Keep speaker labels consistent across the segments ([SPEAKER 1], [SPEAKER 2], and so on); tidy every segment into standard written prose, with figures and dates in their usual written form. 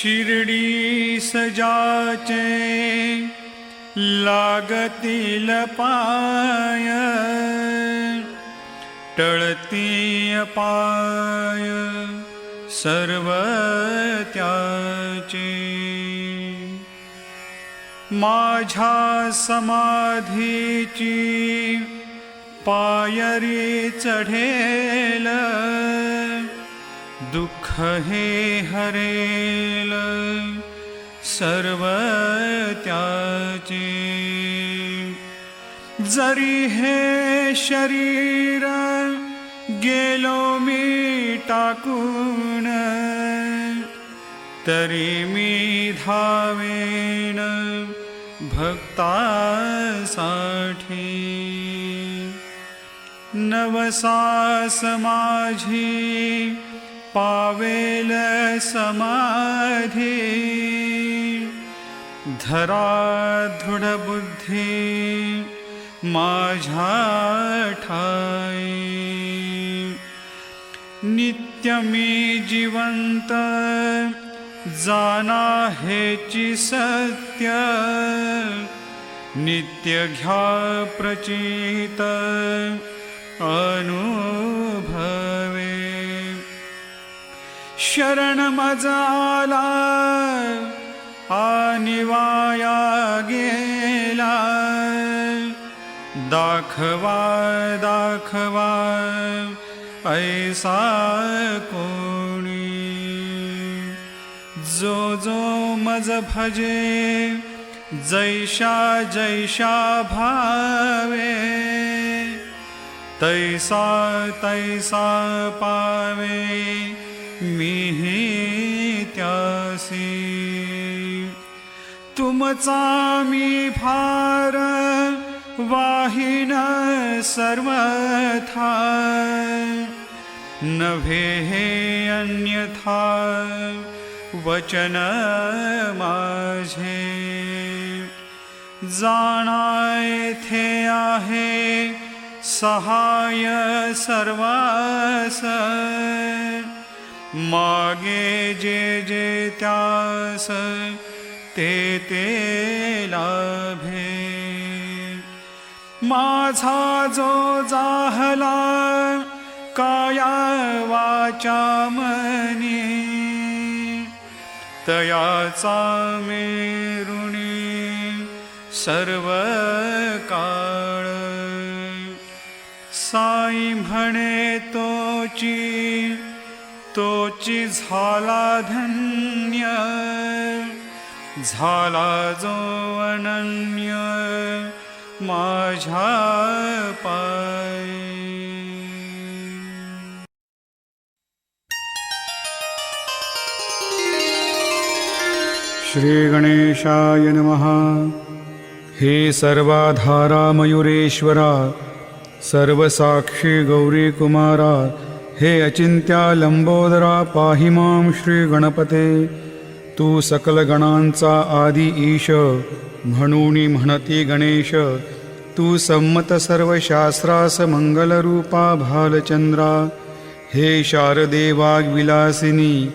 [SPEAKER 1] शिर्डी सजाचे लागतील पाय, टळती पाय सर्व त्याचे. माझ्या समाधीची पायरी चढेल, दुःख हे हरेल सर्व त्याचे. जरी हे शरीर गेलो मी टाकून, तरी मी धावेन भक्तासाठी. नवसास माझी पावेल समाधी, धरा दृढ बुद्धी माझ्या ठाई. नित्य मी जिवंत जाना हेची सत्य, नित्य घ्या प्रचित अनुभवे. शरण मज आला आणि वाया गेला, दाखवा दाखवा ऐसा कोणी. जो जो मज भजे जैशा जैशा भावे, तैसा तैसा पावे मीही त्यासी. तुमचा मी भार वाहिन सर्वथा, नभे हे अन्यथा वचन माझे. जाणा येथे आहे सहाय सर्वास, मागे जे जे त्यास ते ते लाभे. माझा जो जाहला काया वाचा मनी, तयाचा मेरुणी सर्व काळ. साई म्हणे तोची तोची झाला धन्य, झाला जो अनन्य माझ्या पायी. श्री गणेशाय नमः. हे सर्वाधारा मयुरेश्वरा, सर्वसाक्षी गौरी कुमारा, हे अचिंत्या लंबोदरा, पाहि मां श्री गणपते. तू सकल गणांचा आदी ईश, म्हणून म्हणती गणेश. तू संमत सर्व शास्त्रास मंगलरूपा भालचंद्रा. हे शारदे वाग्विलासिनी,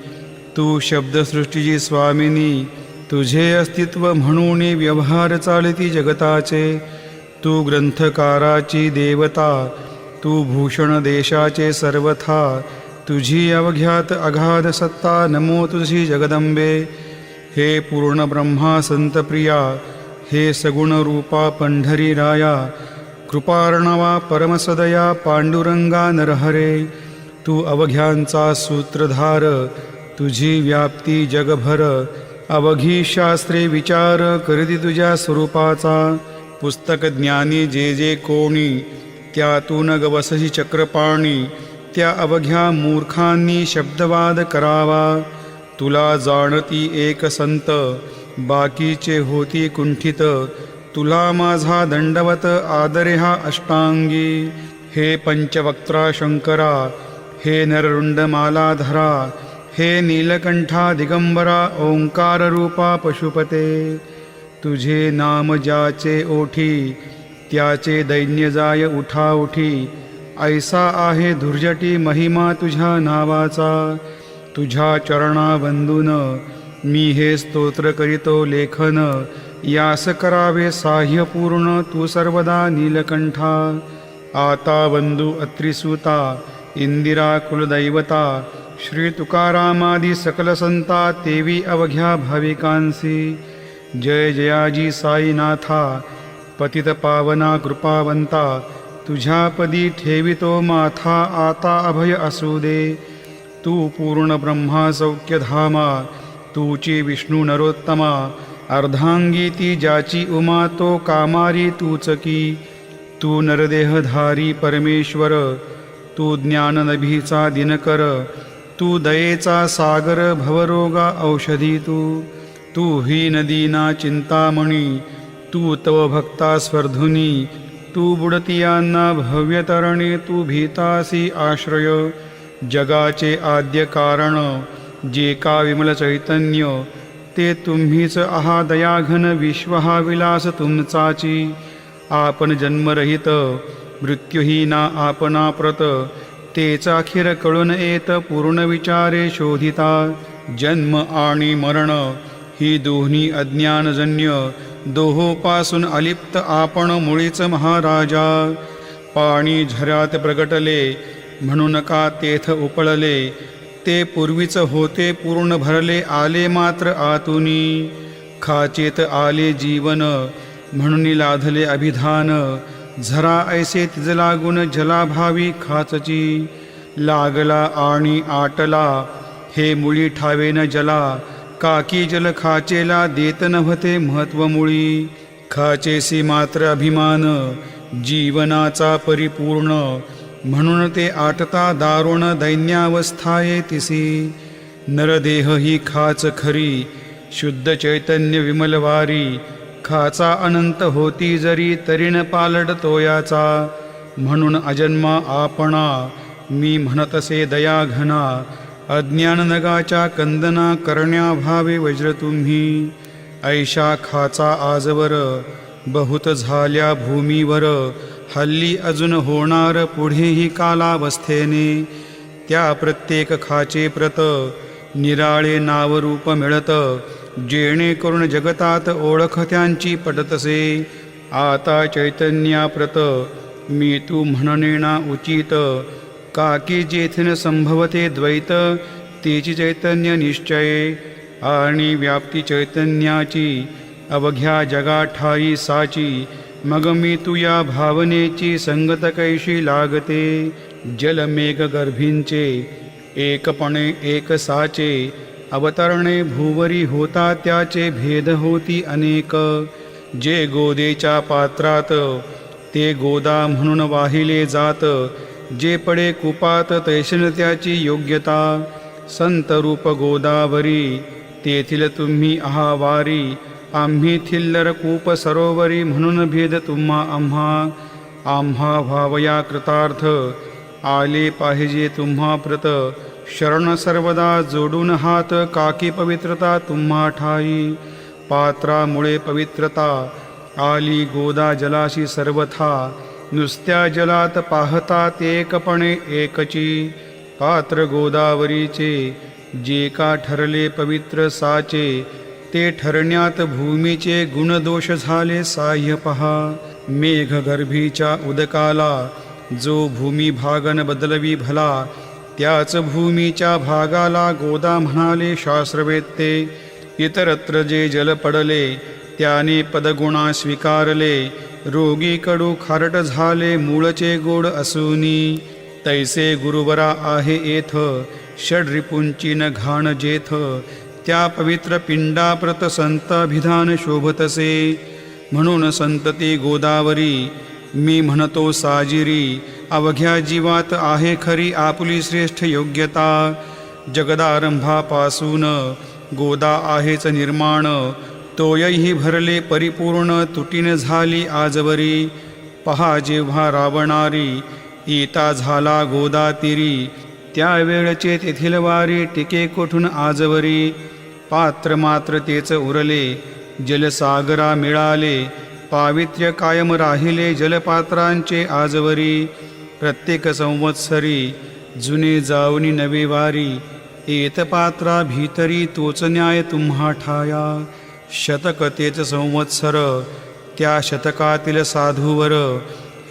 [SPEAKER 1] तू शब्दसृष्टीची स्वामिनी. तुझे अस्तित्व म्हणून व्यवहार चालती जगताचे. तू ग्रंथकाराची देवता, तू भूषण देशाचे सर्वथा. तुझी अवघ्यात अगाध सत्ता, नमो तुझी जगदंबे. हे पूर्ण ब्रह्मा संतप्रिया, हे सगुण रूपा पंढरी राया. कृपार्णवा परमसदया पांडुरंगा नरहरे. तू अवघ्यांचा सूत्रधार, तुझी व्याप्ती जगभर. अवघी शास्त्रे विचार करती तुझ्या स्वरूपाचा. पुस्तक ज्ञानी जे जे कोणी, त्यातून गवसही चक्रपाणी. त्या अवघ्या मूर्खांनी शब्दवाद करावा. तुला जाणती एक संत, बाकीचे होती कुंठित. तुला माझा दंडवत आदरे हा अष्टांगी. हे पंचवक्त्रा शंकरा, हे नररुंड मालाधरा. हे नीलकंठा दिगंबरा, ओंकार रूपा पशुपते. तुझे नाम ज्याचे ओठी, त्याचे दैन्य जाय उठा उठी. ऐसा आहे धुर्जटी महिमा तुझ्या नावाचा. तुझ्या चरणा वंदून मी हे स्तोत्र करीतो लेखन, यास करावे साह्य पूर्ण तू सर्वदा नीलकंठा. आता बंधू अत्रिसुता, इंदिरा कुलदैवता, श्री तुकारामादी सकल संता, तेवी अवघ्या भाविकांसी. जय जयाजी साईनाथा, पतित पावना कृपावंता, तुझ्या पदी ठेवितो माथा, आता अभय असू दे. तू पूर्ण ब्रह्मा सौख्यधामा, तूची विष्णू नरोत्तमा, अर्धांगी ती ज्याची उमा, तो कामारी तूच की. तू नरदेहधारी परमेश्वर, तू ज्ञाननभीचा दिनकर, तू दयेचा सागर, भवरोगा औषधी तू. तू ही नदीना चिंतामणी, तू तव भक्ता स्वर्धुनी, तू बुडतियांना भव्यतरणे, तू भीतासी आश्रय. जगाचे आद्य कारण, जे का विमल चैतन्य, ते तुम्हीच आहा दयाघन, विश्व हा विलास तुमचाची. आपण जन्मरहित मृत्यूहीना आपणा प्रत, तेच अखेर कळून येत पूर्ण विचारे शोधिता. जन्म आणि मरण ही दोन्ही अज्ञानजन्य, दोहोपासून अलिप्त आपण मुळीच महाराजा. पाणी झऱ्यात प्रगटले, म्हणून का तेथ उपळले, ते पूर्वीच होते पूर्ण भरले, आले मात्र आतुनी. खाचेत आले जीवन, म्हणून लाधले अभिधान, झरा ऐसे तिज लागून, जलाभावी खाचची. लागला आणि आटला, हे मुळी ठावेन जला, काकी जल खाचेला, देत नव्हते महत्व मुळी. खाचेसी मात्र अभिमान, जीवनाचा परिपूर्ण, म्हणून ते आटता दारुण, दैन्यावस्थाये तिसी. नरदेह ही खाच खरी, शुद्ध चैतन्य विमलवारी, खाचा अनंत होती जरी, तरीन पालट तोयाचा. म्हणून अजन्मा आपणा, मी म्हणतसे दयाघना, अज्ञान नगाच्या कंदना, करण्याभावे वज्र तुम्ही. ऐशा खाचा आजवर, बहुत झाल्या भूमीवर, हल्ली अजून होणार पुढेही कालावस्थेने. त्या प्रत्येक खाचे प्रत, निराळे नावरूप मिळत, जेणेकरून जगतात ओळख त्यांची पटतसे. आता चैतन्याप्रत, मी तू म्हणणेना उचित, काकी जेथीन संभवते द्वैत, तेची चैतन्य निश्चये. आणि व्याप्ती चैतन्याची, अवघ्या जगा ठाई साची, मग मी तू या भावनेची, संगत कैशी लागते. जलमेघ गर्भींचे, एकपणे एक साचे, अवतरणे भूवरी होता त्याचे, भेद होती अनेक. जे गोदेच्या पात्रात, ते गोदा म्हणून वाहिले जात, जे पडे कुपात, तैशन त्याची योग्यता. संत रूप गोदावरी, तेथील तुम्ही आहावारी, आम्ही थिल्लर कूप सरोवरी, म्हणून भेद तुम्हा आम्हा. आम्हा व्हावया कृतार्थ, आले पाहिजे तुम्हा प्रत, शरण सर्वदा जोडून हात, काकी पवित्रता तुम्हा ठाई. पात्रामुळे पवित्रता, आली गोदा जलाशी सर्वथा, नुसत्या जलात पाहतात एकपणे एकची. पात्र गोदावरीचे, जे का ठरले पवित्र साचे, ते ठरण्यात भूमीचे गुणदोष झाले साह्य पहा. मेघगर्भीच्या उदकाला, जो भूमी भागन बदलवी भला, त्याच भूमीच्या भागाला गोदा म्हणाले शास्त्रवेत्ते. इतरत्र जे जल पडले, त्याने पदगुणा स्वीकारले, रोगी कडू खारट झाले, मूळचे गोड असूनी. तैसे गुरुवरा आहे येथ, षड्रिपुंची न घाण जेथ, त्या पवित्र पिंडाप्रत संत अभिधान शोभतसे. म्हणून संतती गोदावरी, मी म्हणतो साजिरी, अवघ्या जीवात आहे खरी आपुली श्रेष्ठ योग्यता. जगदारंभापासून गोदा आहेच निर्माण, तोयही भरले परिपूर्ण, तुटीन झाली आजवरी. पहा जेव्हा रावणारी, येता झाला गोदा तीरी, त्यावेळचे तेथील वारी, टिके कोठून आजवरी. पात्र मात्र तेच उरले, जलसागरा मिळाले, पावित्र्य कायम राहिले जलपात्रांचे आजवरी. प्रत्येक संवत्सरी, जुने जावनी नवे वारी, एतपात्रा भीतरी तोच न्याय तुम्हा ठाया. शतक तेच संवत्सर त्या शतकातील साधूवर,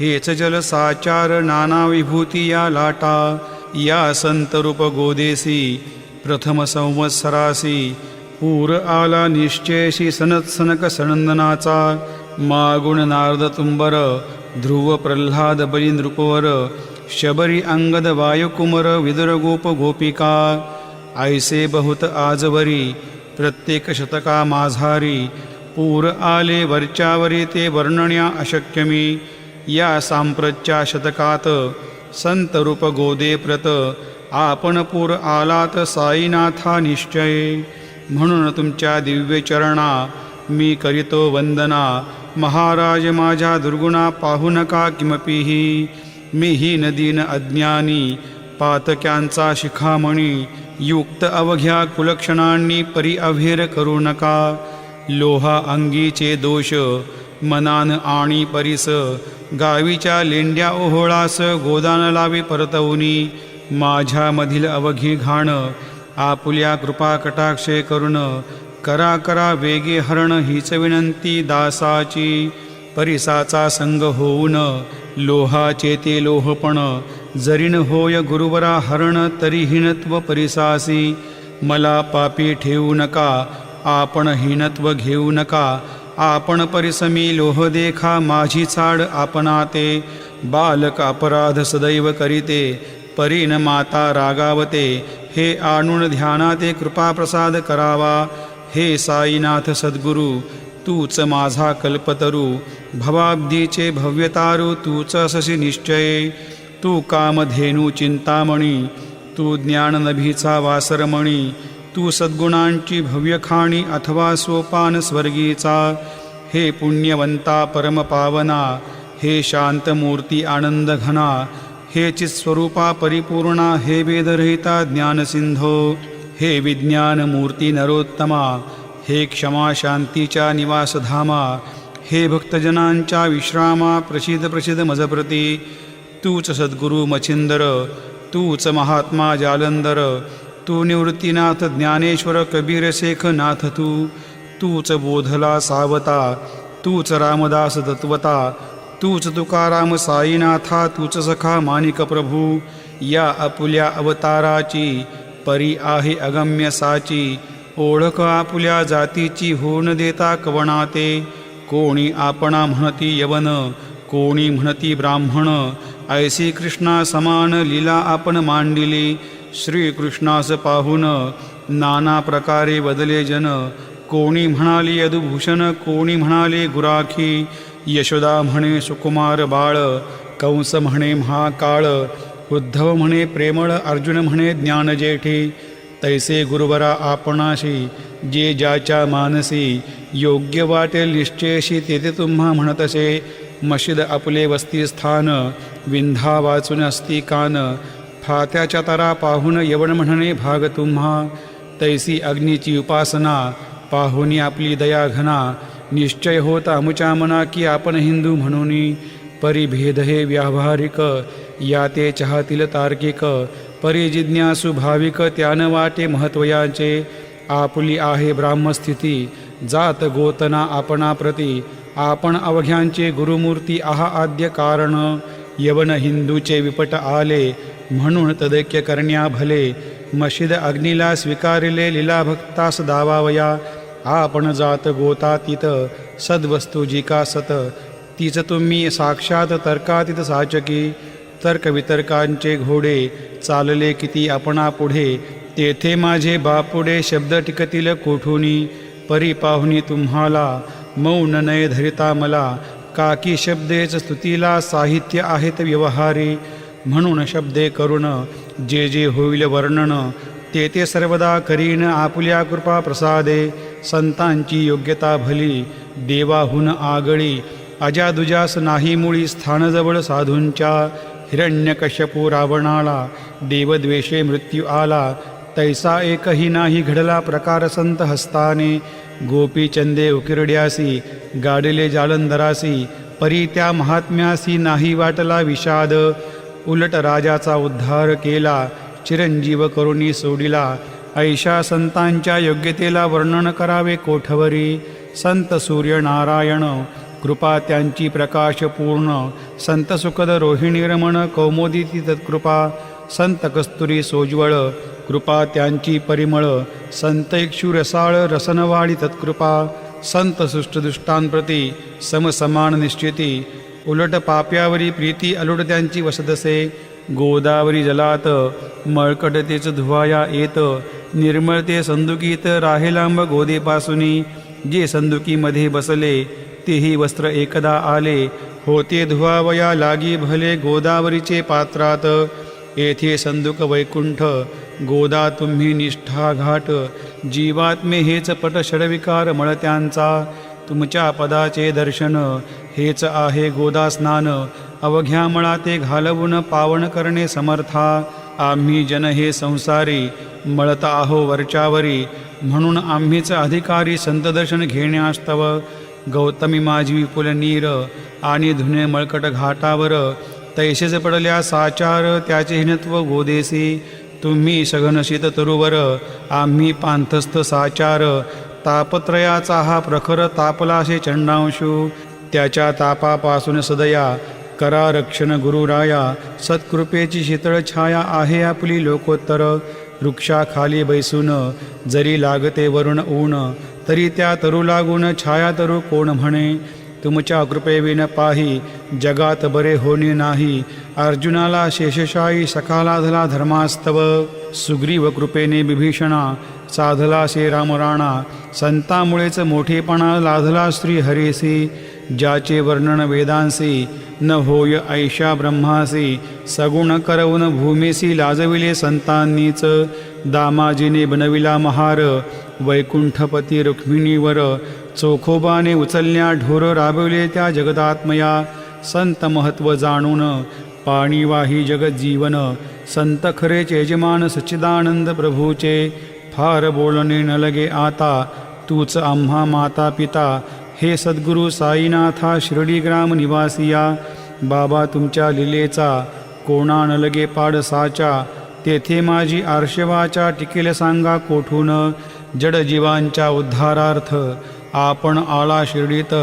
[SPEAKER 1] हेच जल साचार नाना विभूती या लाटा. या संतरूप गोदेसी प्रथम संवत्सरासी, पूर आला निश्चयशी सनत्सनक सनंदनाचा. मागुण नारद तुंबर ध्रुव प्रल्हाद बळी नृपवर, शबरी अंगद वायुकुमर विदुर गोप गोपिका. ऐसे बहुत आजवरी प्रत्येक शतका माझारी, पूर आले वरच्यावरी ते वर्णण्या अशक्यमी. या सांप्रतच्या शतकात संतरूप गोदे प्रत, आपण पूर आलात साईनाथा निश्चय. म्हणून तुमच्या दिव्य चरणा मी करीतो वंदना. महाराज माझ्या दुर्गुणा पाहू नका किमपीही. मी ही नदीन अज्ञानी पातक्यांचा शिखामणी, युक्त अवघ्या कुलक्षणांनी परी अभेर करू नका. लोहा अंगीचे दोष मनान आणि परीस, गावीच्या लेंड्या ओहोळास गोदान लावी परतवनी. माझ्यामधील अवघी घाण आपुल्या कृपा कटाक्षे करून, करा करा वेगे हरण हीच विनंती दासाची. परिसाचा संग होऊन लोहाचे ते लोहपण, जरीन होय गुरुवरा हरण तरी हीनत्व परिसासी. मला पापी ठेवू नका आपण हीनत्व घेऊ नका. आपण परिसमी लोह देखा माझी चाड आपणाते. बालक अपराध सदैव करीते परीन माता रागावते. हे आणून ध्यानाते कृपा प्रसाद करावा. हे साईनाथ सद्गुरू तूच माझा कल्पतरू. भवाब्दीचे भव्यतारू तूच अससी निश्चय. तू कामधेनू चिंतामणी, तू ज्ञाननभीचा वासरमणी. तू सद्गुणांची भव्यखाणी अथवा सोपान स्वर्गीचा. हे पुण्यवंता परमपावना, हे शांतमूर्ती आनंदघना. हे चित्स्वरूपा परिपूर्णा, हे वेदरहिता ज्ञानसिंधो. हे विज्ञानमूर्ती नरोत्तमा, हे क्षमा शांतीच्या निवासधामा. हे भक्तजनांच्या विश्रामा, प्रसिद्ध प्रसिद्ध मजप्रती. तूच सद्गुरू मच्छिंदर, तूच महात्मा जालंधर. तू निवृत्तीनाथ ज्ञानेश्वर कबीर शेख नाथ. तूच बोधला सावता, तूच रामदास तत्वता. तूच तुकाराम साईनाथा, तूच सखा माणिक प्रभू. या अपुल्या अवताराची परी आहे अगम्य साची. ओळख आपुल्या जातीची होऊन देता कवणाते. कोणी आपणा म्हणती यवन, कोणी म्हणती ब्राह्मण. ऐसी कृष्णा समान लीला आपण मांडिली. श्रीकृष्णास पाहून नाना प्रकारे बदले जन. कोणी म्हणाली यदुभूषण, कोणी म्हणाले गुराखी. यशोदा म्हणे सुकुमार बाळ, कंस म्हणे महाकाळ. उद्धव म्हणे प्रेमळ, अर्जुन म्हणे ज्ञानजेठी. तैसे गुरुवरा आपणाशी जे ज्याच्या मानसी. योग्य वाटेल निश्चयशी तेथे तुम्हा म्हणतसे. मशीद आपले वस्तीस्थान, विंधा वाचून असती कान. फात्याच्या तारा पाहून यवन म्हणणे भाग तुम्हा. तैसी अग्नीची उपासना पाहुनी आपली दया घना. निश्चय होता अमुच्या मना की आपण हिंदू म्हणून. परिभेद हे व्यावहारिक, याते चाहतील तार्किक. परिजिज्ञासू भाविक त्यान वाटे महत्वयाचे. आपुली आहे ब्राह्मस्थिती, जात गोतना आपणा प्रती. आपण अवघ्यांचे गुरुमूर्ती आहा आद्य कारण. यवन हिंदूचे विपट आले म्हणून तदैक्य करण्या भले. मशीद अग्नीला स्वीकारिले लीला भक्तास दावावया. आपण जात गोतातीत, सद्वस्तू जिका सत. तीच तुम्ही साक्षात तर्कातीत साचकी. तर्कवितर्कांचे घोडे चालले किती आपणा पुढे. तेथे माझे बापुडे शब्द टिकतील कोठुनी. परी पाहुनी तुम्हाला मौन नय धरिता मला. काकी शब्देच स्तुतीला साहित्य आहेत व्यवहारी. म्हणून शब्दे करुण जे जे होईल वर्णन. ते ते सर्वदा करीन आपुल्या कृपा प्रसादे. संतांची योग्यता भली देवाहून आगळी. अजादुजास नाही मुळी स्थानजवळ साधूंच्या. हिरण्यकश्यपू रावणाला देवद्वेषे मृत्यू आला. तैसा एकही नाही घडला प्रकार संत हस्ताने. गोपीचंदे उकिरड्यासी गाडिले जालंधरासी. परी त्या महात्म्यासी नाही वाटला विषाद. उलट राजाचा उद्धार केला चिरंजीव करुणी सोडिला ऐशा संतांच्या योग्यतेला वर्णन करावे कोठवरी संत सूर्यनारायण कृपा त्यांची प्रकाश पूर्ण संत सुखद रोहिणी रमण कौमुदी तत्कृपा संत कस्तुरी सोज्वळ कृपा त्यांची परिमळ संत इक्षु रसाळ रसनवाडी तत्कृपा संत सुष्टदुष्टांप्रती समसमान निश्चिती उलट पाप्यावरी प्रीती अलुट त्यांची वसदसे गोदावरी जलात मळकटतेच धुवाया येत निर्मळते संदुकीत राहे लांब गोदेपासुनी जे संदुकीमध्ये बसले तेही वस्त्र एकदा आले होते धुवावया लागी भले गोदावरीचे पात्रात येथे संदुक वैकुंठ गोदा तुम्ही निष्ठा घाट जीवात्मे हेच पट षडविकार मळत्यांचा तुमच्या पदाचे दर्शन हेच आहे गोदा स्नान अवघ्या मळा ते घालवून पावन करणे समर्था आम्ही जन हे संसारी मळत आहो वरच्यावरी म्हणून आम्हीच अधिकारी संतदर्शन घेण्यास्तव गौतमी माझी विपुल नीर आणि धुने मळकट घाटावर तैसेच पडल्या साचार त्याचे हिनत्व गोदेसी तुम्ही सघन शीत तरुवर आम्ही पांथस्थ साचार तापत्रयाचा हा प्रखर तापलाशे चंडांशू त्याच्या तापापासून सदया करा रक्षण गुरुराया सत्कृपेची शीतळ छाया आहे आपली लोकोत्तर वृक्षाखाली बैसून जरी लागते वरुण ऊन तरी त्या तरू लागून छाया तरू कोण म्हणे तुमच्या कृपेविन पाही जगात बरे होणे नाही अर्जुनाला शेषशायी सखाला धला धर्मास्तव सुग्रीव कृपेने विभीषणा साधला शे रामराणा संतामुळेच मोठेपणा लाधला श्री हरेसी ज्याचे वर्णन वेदांसी न होय ऐशा ब्रह्मासी सगुण करवून भूमीसी लाजविले संतांनीच दामाजीने बनविला महार वैकुंठपती रुक्मिणीवर चोखोबाने उचलल्या ढोर राबविले त्या जगदात्मया संत महत्व जाणून पाणीवाही जगज्जीवन संत खरेचे यजमान सच्चिदानंद प्रभूचे फार बोलणे न लगे आता तूच आम्हा माता पिता हे सद्गुरु साईनाथा शिर्डी ग्राम निवासिया बाबा तुमच्या लीलेचा कोणा न लगे पाड साचा तेथे माझी आर्षवाचा टिकेल सांगा कोठून जडजीवांच्या उद्धारार्थ आपण आला शिर्डीत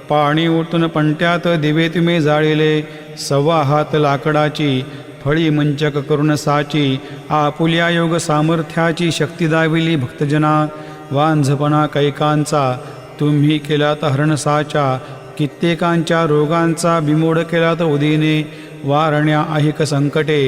[SPEAKER 1] पाणी ओतून पंट्यात दिवे तुम्ही जाळिले सव्वा हात लाकडाची फळी मंचक करून साची आपुल्या योग सामर्थ्याची शक्ती दाविली भक्तजना वांझपणा कैकांचा तुम्ही केलात हरणसाचा कित्येकांच्या रोगांचा बिमोड केलात उदीने वारण्या ऐक संकटे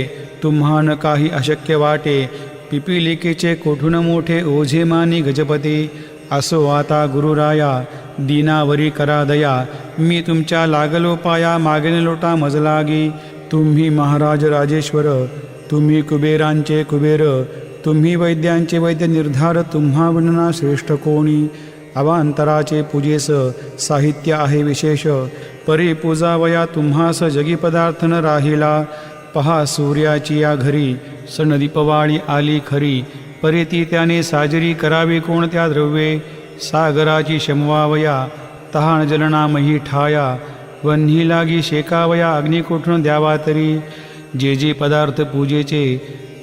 [SPEAKER 1] तुम्हान काही अशक्य वाटे पिपिलिकेचे कोठून मोठे ओझे मानी गजपती असो आता गुरुराया दीनावरी करा दया मी तुमच्या लागलो पाया मागेने लोटा मजलागी तुम्ही महाराज राजेश्वर तुम्ही कुबेरांचे कुबेर तुम्ही वैद्यांचे वैद्य निर्धार तुम्हा वर्णना श्रेष्ठ कोणी अवांतराचे पूजेस साहित्य आहे विशेष परी पूजावया तुम्हास जगी पदार्थ न राहिला पहा सूर्याची या घरी सण दीपवाळी आली खरी परी ती त्याने साजरी करावी कोणत्या द्रव्ये सागराची शमवावया तहान जलनामही ठाया वन्ही लागी शेकावया अग्नी कोठून द्यावा तरी जे जे पदार्थ पूजेचे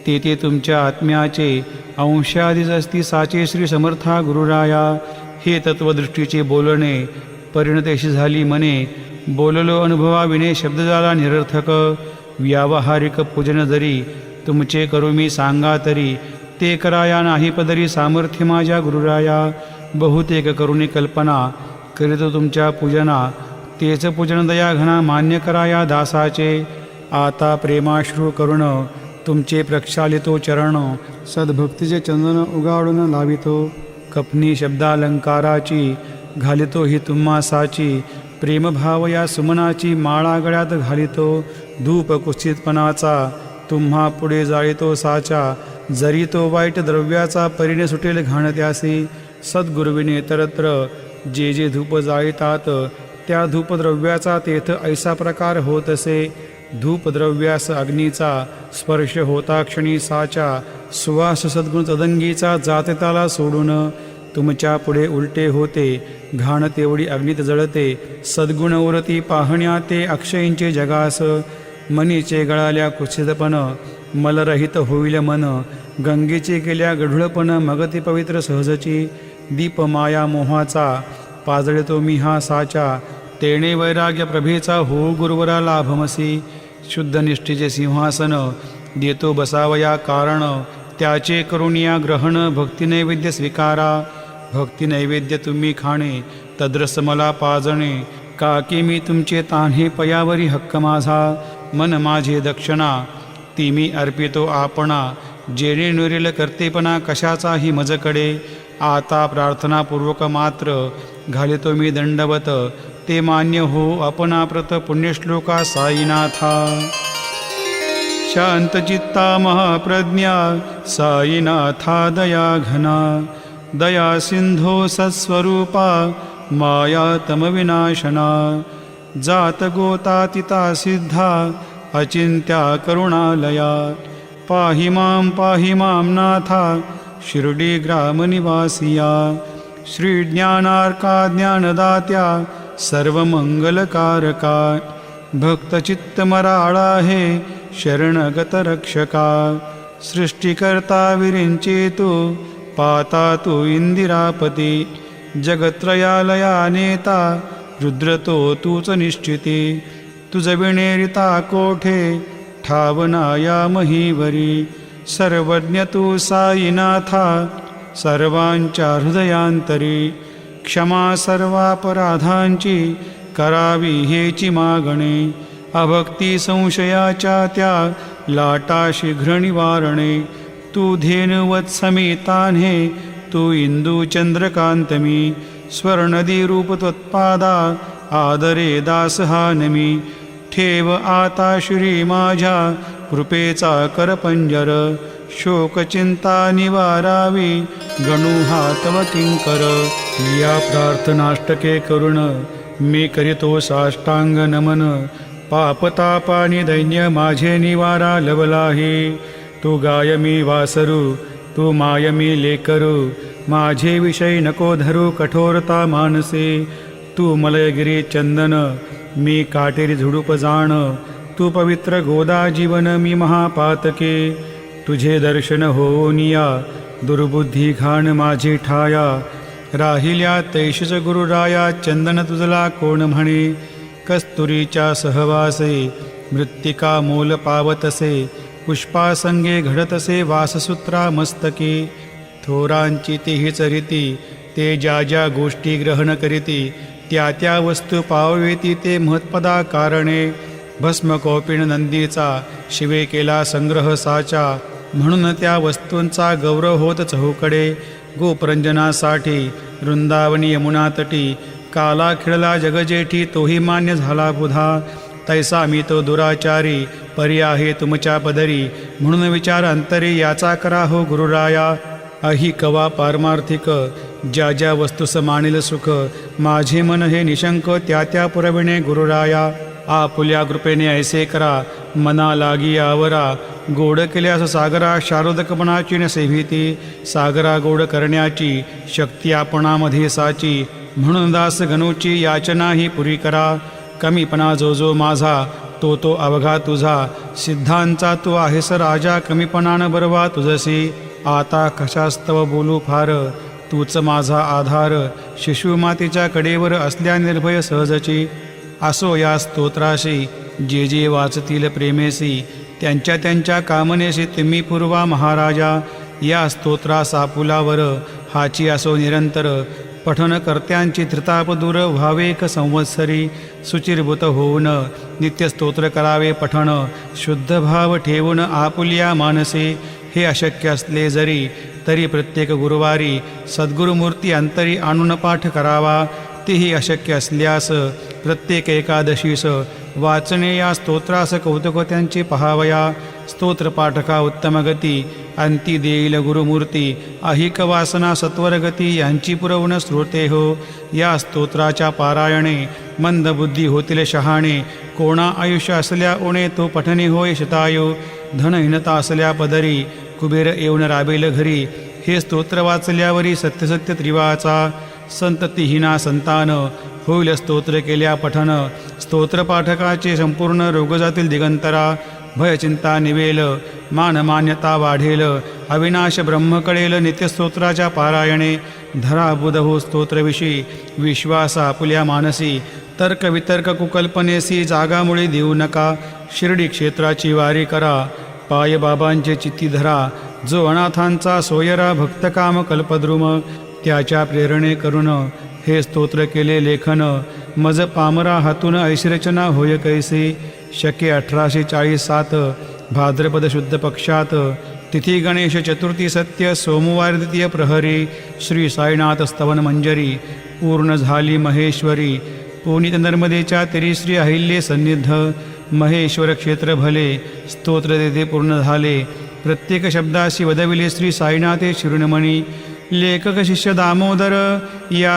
[SPEAKER 1] ते ते तुमच्या आत्म्याचे अंशाधीच असती साचे श्री समर्था गुरुराया हे तत्वदृष्टीचे बोलणे परिणतेशी झाली मने बोललो अनुभवाविने शब्द झाला निरर्थक व्यावहारिक पूजन जरी तुमचे करू मी सांगा तरी ते कराया नाही पदरी सामर्थ्य माझ्या गुरुराया बहुतेक करुणी कल्पना करीत तुमच्या पूजना तेच पूजन दया घना मान्य कराया दासाचे आता प्रेमाश्रू करुण तुमचे प्रक्षालितो चरण सद्भक्तीचे चंदन उगाडून लावितो कपनी शब्दालंकाराची घालितो ही तुम्हासाची प्रेमभाव या सुमनाची माळा गळ्यात घालितो धूप कुस्थितपणाचा तुम्हा पुढे जाळितो साचा जरी तो वाईट द्रव्याचा परिणे सुटेल घाण त्यासी सद्गुरुविने तरत्र जे जे धूप जाळितात त्या धूपद्रव्याचा तेथ ऐसा प्रकार होत असे धूपद्रव्यास अग्नीचा स्पर्श होता क्षणी साचा सुवास सद्गुण तदंगीचा जाते त्याला सोडून तुमच्या पुढे उलटे होते घाण तेवढी अग्नीत जळते सद्गुण उरती पाहण्या ते अक्षयींचे जगास मनीचे गळाल्या कुत्सितपण मलरहित होईल मन, गंगेचे केल्या गढुळपण मग ते पवित्र सहजची. दीप माया मोहाचा पाजळतो मी हा साचा, तेणे वैराग्य प्रभेचा हो गुरुवरा लाभमसी. शुद्ध निष्ठेचे सिंहासन देतो बसावया कारण, त्याचे करुणिया ग्रहण भक्ती नैवेद्य स्वीकारा. भक्ती नैवेद्य तुम्ही खाणे तद्रस मला पाजणे, काकी मी तुमचे तान्हे पयावरी हक्क माझा. मन माझे दक्षिणा ती मी अर्पितो आपणा, जेणे नुरेल कर्तेपणा कशाचाही मजकडे. आता प्रार्थनापूर्वक मात्र घालितो मी दंडवत, ते मान्य हो आपणाप्रत पुण्यश्लोका साईनाथा. शांतचित्ता महाप्रज्ञा साईनाथा दया घना, दया सिंधो सत्स्वरूपा माया तमविनाशना. जात गोतातिता सिद्धा अचिंत्या करुणालया, पाहि मां नाथा शिर्डी ग्रामनिवासिया. श्री ज्ञानार्का ज्ञानदात्या सर्वमंगलकारका, भक्तचित्तमराळा हे शरणगत रक्षका. सृष्टिकर्ता विरिंचेतु पाता तू इंदिरापती, जगत्रयालया नेता रुद्रतो तूच निश्चिती. तुझ विणेरिता कोठे ठावना या महीवरी, सर्वज्ञ तू साईनाथा सर्वांच्या हृदयांतरी. क्षमा सर्वापराधांची करावी हेची मागणे, अभक्ती संशयाच्या त्या लाटा शीघ्र निवारणे. तू धेनुवत समेतान्हे तू इंदू चंद्रकांतमी, स्वर्णदी रूप त्वत्पादा आदरे दास हा नमी. ठेव आता श्री माझ्या कृपेचा करपंजर, शोकचिंता निवारावी गणू हा तव किंकर. या प्रार्थनाष्टके करुण मी करीतो साष्टांग नमन, पापतापानी दैन्य माझे निवारा लवलाही. तू गाय मी वासरू तू माय मी लेकरू, माझे विषय नको धरू कठोरता मानसे. तू मलयगिरी चंदन मी काटेरी झुडूप जाण, तू पवित्र गोदा जीवन मी महापातके. तुझे दर्शन होनिया दुर्बुद्धी घाण माझी ठाया, राहिल्या तैशीच गुरुराया चंदन तुझला कोण म्हणे. कस्तुरीच्या सहवासे मृत्तिका मोल पावतसे, पुष्पासंगे घडतसे वाससूत्रा मस्तके. थोरांची तीच रीती ते ज्या ज्या गोष्टी ग्रहण करीती, त्या त्या वस्तू पावेती ते महत्पदा कारणे. भस्म कौपिण नंदीचा शिवे केला संग्रह साचा, म्हणून त्या वस्तूंचा गौरव होत चहूकडे. गोपरंजनासाठी वृंदावनी यमुना तटी, काला खिळला जगजेठी तोही मान्य झाला बुधा. तैसा मी तो दुराचारी परी आहे तुमच्या पदरी, म्हणून विचार अंतरी याचा करा हो गुरुराया. अहि कवा पारमार्थिक ज्या ज्या वस्तूस मानिल सुख, माझे मन हे निशंक त्या त्या पुरविणे गुरुराया. आपुल्या कृपेने ऐसे करा मना लागी आवरा, गोड केल्यास सागरा शारदकपणाची न सेविती. सागरा गोड करण्याची शक्ती आपणामध्ये साची, म्हणून दास गणूची याचना ही पुरी करा. कमीपणा जो जो माझा तो तो अवघा तुझा, सिद्धांचा तू आहेस राजा कमीपणान बरवा तुझसी. आता कशास्तव बोलू फार तूच माझा आधार, शिशुमातेच्या कडेवर असल्या निर्भय सहजची. असो या स्तोत्राशी जे जे वाचतील प्रेमेसी, त्यांच्या त्यांच्या कामनेशी तुम्ही पूर्वा महाराजा. या स्तोत्रास आपुलावर हाची असो निरंतर, पठनकर्त्यांची त्रिताप दूर व्हावेक संवत्सरी. सुचिरभूत होऊन नित्य स्तोत्र करावे पठण, शुद्ध भाव ठेवून आपुल्या मानसे. हे अशक्य असले जरी तरी प्रत्येक गुरुवारी सद्गुरुमूर्ती अंतरी आणून पाठ करावा. तेही अशक्य असल्यास प्रत्येक एकादशीस वाचणे या स्तोत्रास कौतुक त्यांचे पहावया. स्तोत्रपाठका उत्तम गती अंती देईल गुरुमूर्ती, अहिक वासना सत्वरगती यांची पुरवण श्रोते हो. या स्तोत्राच्या पारायणे मंदबुद्धी होतील शहाणे, कोणा आयुष्य असल्या उणे तो पठणे होय शतायू. धनहीनता असल्या पदरी कुबेर येऊन राबेल घरी, हे स्तोत्र वाचल्यावरी सत्यसत्य त्रिवाचा. संततीहीना संतान होईल स्तोत्र केल्या पठन, स्तोत्रपाठकाचे संपूर्ण रोग जातील दिगंतरा. भयचिंता निवेल मानमान्यता वाढेल अविनाश ब्रह्म कळेल नित्यस्तोत्राच्या पारायणे धरा बुधहो स्तोत्रविषयी विश्वास आपुल्या मानसी तर्क वितर्क कुकल्पनेसी जागामुळे देऊ नका शिर्डी क्षेत्राची वारी करा पाय बाबांचे चित्ती धरा जो अनाथांचा सोयरा भक्तकाम कल्पद्रुम त्याच्या प्रेरणे करून हे स्तोत्र केले लेखन मज पामरा हातून ऐश्रचना होय कैसे शके 1847 भाद्रपद शुद्ध पक्षात तिथी गणेश चतुर्थी सत्य सोमवार द्वितीय प्रहरी श्री साईनाथ स्तवन मंजरी पूर्ण झाली महेश्वरी पुनीत नर्मदेच्या तेरी श्री अहिल्ये सन्निध महेश्वर क्षेत्र भले स्तोत्र तेथे पूर्ण झाले प्रत्येक शब्दाशी वदविले श्री साईनाथे शिरुणमणी लेखक शिष्य दामोदर या